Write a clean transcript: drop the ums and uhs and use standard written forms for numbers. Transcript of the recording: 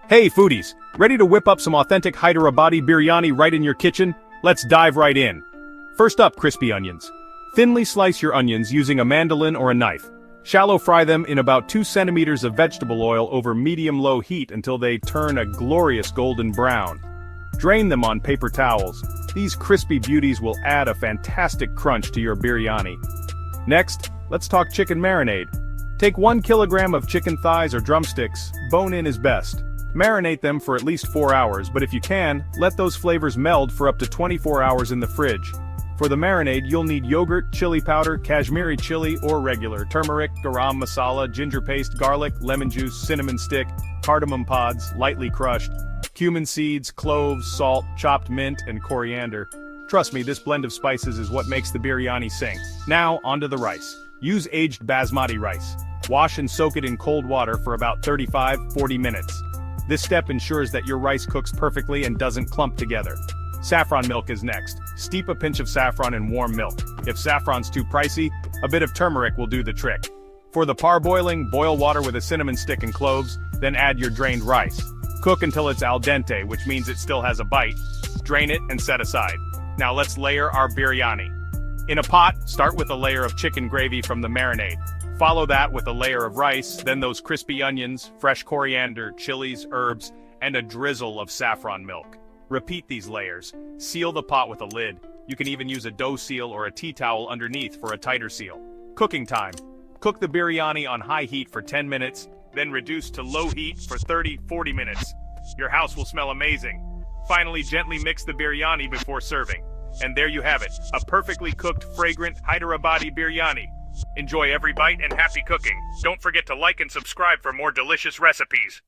Hey foodies, ready to whip up some authentic Hyderabadi Biryani right in your kitchen? Let's dive right in. First up, crispy onions. Thinly slice your onions using a mandolin or a knife. Shallow fry them in about 2 centimeters of vegetable oil over medium-low heat until they turn a glorious golden brown. Drain them on paper towels. These crispy beauties will add a fantastic crunch to your biryani. Next, let's talk chicken marinade. Take 1 kilogram of chicken thighs or drumsticks, bone-in is best. Marinate them for at least 4 hours, but if you can, let those flavors meld for up to 24 hours in the fridge. For the marinade, you'll need yogurt, chili powder, Kashmiri chili or regular, turmeric, garam masala, ginger paste, garlic, lemon juice, cinnamon stick, cardamom pods, lightly crushed, cumin seeds, cloves, salt, chopped mint, and coriander. Trust me, this blend of spices is what makes the biryani sing. Now, onto the rice. Use aged basmati rice. Wash and soak it in cold water for about 35-40 minutes. This step ensures that your rice cooks perfectly and doesn't clump together. Saffron milk is next. Steep a pinch of saffron in warm milk. If saffron's too pricey, a bit of turmeric will do the trick. For the parboiling, boil water with a cinnamon stick and cloves, then add your drained rice. Cook until it's al dente, which means it still has a bite. Drain it and set aside. Now let's layer our biryani. In a pot, start with a layer of chicken gravy from the marinade. Follow that with a layer of rice, then those crispy onions, fresh coriander, chilies, herbs, and a drizzle of saffron milk. Repeat these layers. Seal the pot with a lid. You can even use a dough seal or a tea towel underneath for a tighter seal. Cooking time. Cook the biryani on high heat for 10 minutes, then reduce to low heat for 30-40 minutes. Your house will smell amazing. Finally, gently mix the biryani before serving. And there you have it, a perfectly cooked, fragrant Hyderabadi biryani. Enjoy every bite and happy cooking. Don't forget to like and subscribe for more delicious recipes.